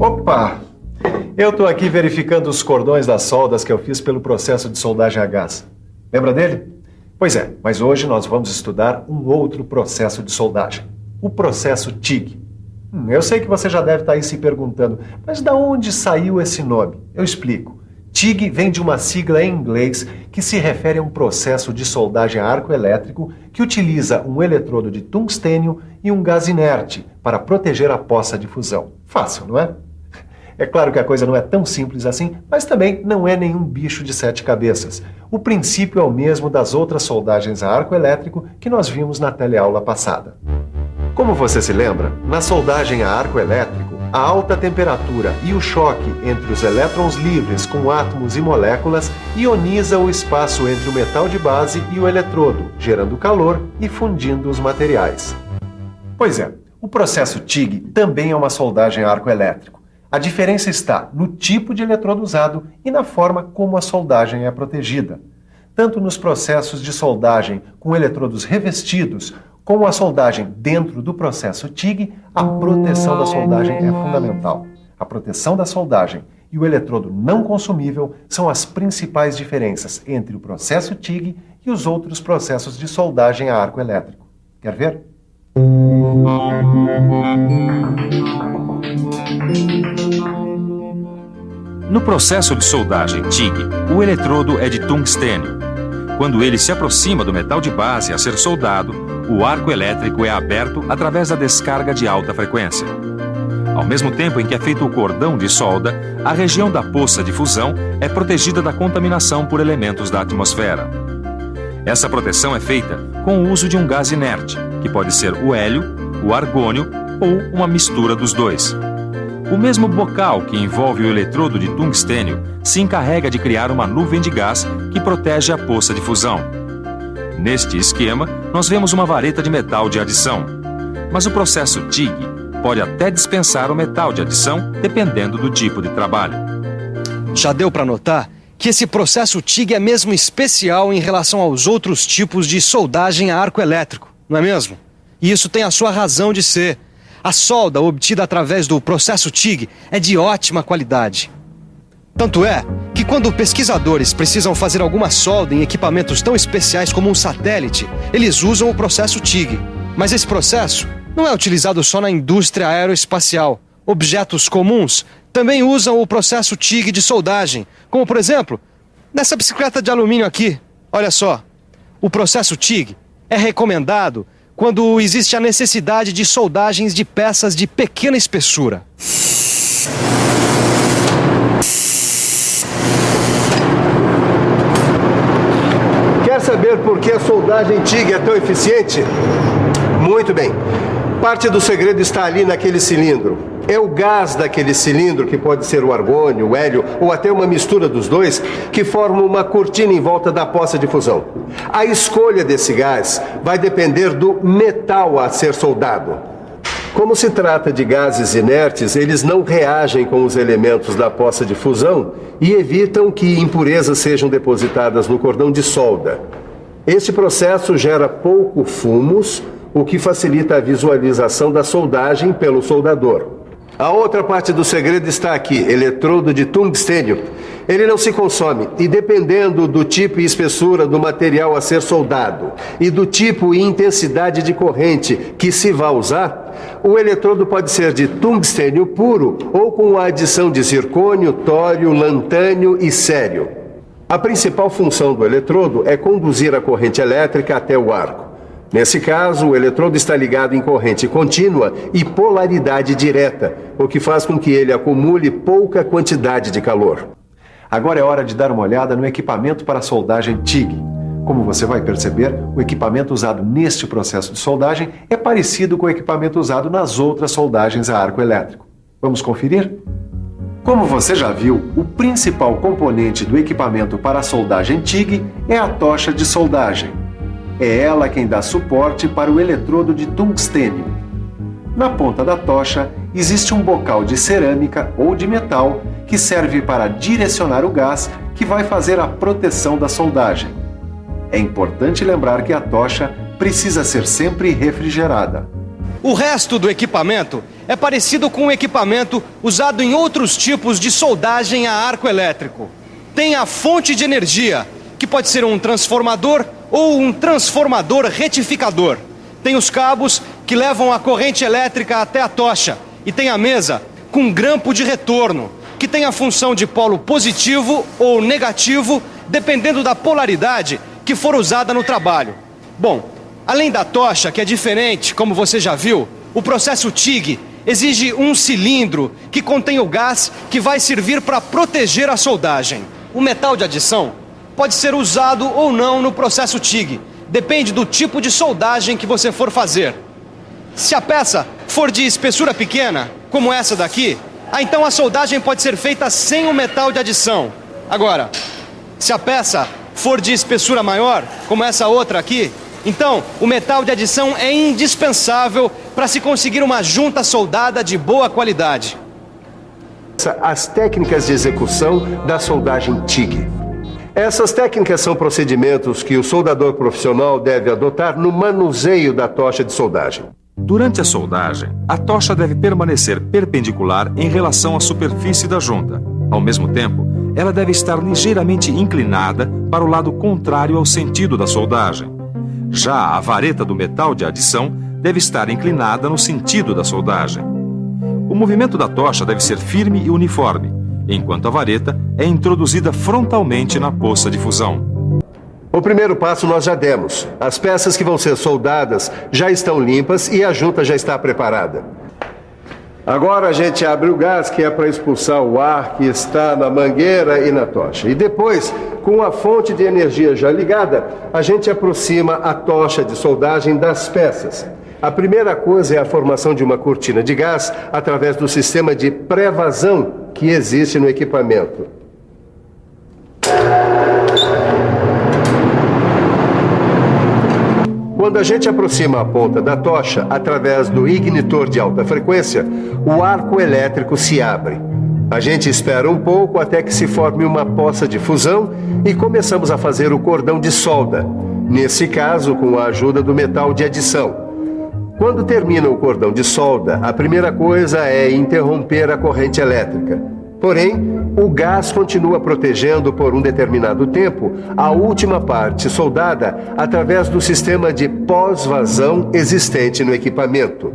Opa! Eu estou aqui verificando os cordões das soldas que eu fiz pelo processo de soldagem a gás. Lembra dele? Pois é, mas hoje nós vamos estudar um outro processo de soldagem. O processo TIG. Eu sei que você já deve estar aí se perguntando, mas de onde saiu esse nome? Eu explico. TIG vem de uma sigla em inglês que se refere a um processo de soldagem a arco elétrico que utiliza um eletrodo de tungstênio e um gás inerte para proteger a poça de fusão. Fácil, não é? É claro que a coisa não é tão simples assim, mas também não é nenhum bicho de 7 cabeças. O princípio é o mesmo das outras soldagens a arco elétrico que nós vimos na teleaula passada. Como você se lembra, na soldagem a arco elétrico, a alta temperatura e o choque entre os elétrons livres com átomos e moléculas ioniza o espaço entre o metal de base e o eletrodo, gerando calor e fundindo os materiais. Pois é, o processo TIG também é uma soldagem a arco elétrico. A diferença está no tipo de eletrodo usado e na forma como a soldagem é protegida. Tanto nos processos de soldagem com eletrodos revestidos, como a soldagem dentro do processo TIG, a proteção da soldagem é fundamental. A proteção da soldagem e o eletrodo não consumível são as principais diferenças entre o processo TIG e os outros processos de soldagem a arco elétrico. Quer ver? No processo de soldagem TIG, o eletrodo é de tungstênio. Quando ele se aproxima do metal de base a ser soldado, o arco elétrico é aberto através da descarga de alta frequência. Ao mesmo tempo em que é feito o cordão de solda, a região da poça de fusão é protegida da contaminação por elementos da atmosfera. Essa proteção é feita com o uso de um gás inerte, que pode ser o hélio, o argônio ou uma mistura dos dois. O mesmo bocal que envolve o eletrodo de tungstênio se encarrega de criar uma nuvem de gás que protege a poça de fusão. Neste esquema, nós vemos uma vareta de metal de adição. Mas o processo TIG pode até dispensar o metal de adição, dependendo do tipo de trabalho. Já deu para notar que esse processo TIG é mesmo especial em relação aos outros tipos de soldagem a arco elétrico, não é mesmo? E isso tem a sua razão de ser. A solda obtida através do processo TIG é de ótima qualidade. Tanto é que quando pesquisadores precisam fazer alguma solda em equipamentos tão especiais como um satélite, eles usam o processo TIG. Mas esse processo não é utilizado só na indústria aeroespacial. Objetos comuns também usam o processo TIG de soldagem, como por exemplo, nessa bicicleta de alumínio aqui. Olha só, o processo TIG é recomendado quando existe a necessidade de soldagens de peças de pequena espessura. Quer saber por que a soldagem TIG é tão eficiente? Muito bem. Parte do segredo está ali naquele cilindro. É o gás daquele cilindro, que pode ser o argônio, o hélio ou até uma mistura dos dois, que forma uma cortina em volta da poça de fusão. A escolha desse gás vai depender do metal a ser soldado. Como se trata de gases inertes, eles não reagem com os elementos da poça de fusão e evitam que impurezas sejam depositadas no cordão de solda. Este processo gera pouco fumos, o que facilita a visualização da soldagem pelo soldador. A outra parte do segredo está aqui, eletrodo de tungstênio. Ele não se consome e, dependendo do tipo e espessura do material a ser soldado e do tipo e intensidade de corrente que se vai usar, o eletrodo pode ser de tungstênio puro ou com a adição de zircônio, tório, lantânio e cério. A principal função do eletrodo é conduzir a corrente elétrica até o arco. Nesse caso, o eletrodo está ligado em corrente contínua e polaridade direta, o que faz com que ele acumule pouca quantidade de calor. Agora é hora de dar uma olhada no equipamento para soldagem TIG. Como você vai perceber, o equipamento usado neste processo de soldagem é parecido com o equipamento usado nas outras soldagens a arco elétrico. Vamos conferir? Como você já viu, o principal componente do equipamento para a soldagem TIG é a tocha de soldagem. É ela quem dá suporte para o eletrodo de tungstênio. Na ponta da tocha existe um bocal de cerâmica ou de metal que serve para direcionar o gás que vai fazer a proteção da soldagem. É importante lembrar que a tocha precisa ser sempre refrigerada. O resto do equipamento é parecido com o equipamento usado em outros tipos de soldagem a arco elétrico. Tem a fonte de energia, que pode ser um transformador ou um transformador retificador. Tem os cabos que levam a corrente elétrica até a tocha. E tem a mesa com grampo de retorno, que tem a função de polo positivo ou negativo, dependendo da polaridade que for usada no trabalho. Bom, além da tocha, que é diferente, como você já viu, o processo TIG exige um cilindro que contém o gás que vai servir para proteger a soldagem. O metal de adição pode ser usado ou não no processo TIG. Depende do tipo de soldagem que você for fazer. Se a peça for de espessura pequena, como essa daqui, então a soldagem pode ser feita sem o metal de adição. Agora, se a peça for de espessura maior, como essa outra aqui, então o metal de adição é indispensável para se conseguir uma junta soldada de boa qualidade. As técnicas de execução da soldagem TIG. Essas técnicas são procedimentos que o soldador profissional deve adotar no manuseio da tocha de soldagem. Durante a soldagem, a tocha deve permanecer perpendicular em relação à superfície da junta. Ao mesmo tempo, ela deve estar ligeiramente inclinada para o lado contrário ao sentido da soldagem. Já a vareta do metal de adição deve estar inclinada no sentido da soldagem. O movimento da tocha deve ser firme e uniforme, enquanto a vareta é introduzida frontalmente na poça de fusão. O primeiro passo nós já demos. As peças que vão ser soldadas já estão limpas e a junta já está preparada. Agora a gente abre o gás, que é para expulsar o ar que está na mangueira e na tocha. E depois, com a fonte de energia já ligada, a gente aproxima a tocha de soldagem das peças. A primeira coisa é a formação de uma cortina de gás através do sistema de pré-vazão que existe no equipamento. Quando a gente aproxima a ponta da tocha através do ignitor de alta frequência, o arco elétrico se abre. A gente espera um pouco até que se forme uma poça de fusão e começamos a fazer o cordão de solda, nesse caso com a ajuda do metal de adição. Quando termina o cordão de solda, a primeira coisa é interromper a corrente elétrica. Porém, o gás continua protegendo por um determinado tempo a última parte soldada através do sistema de pós-vazão existente no equipamento.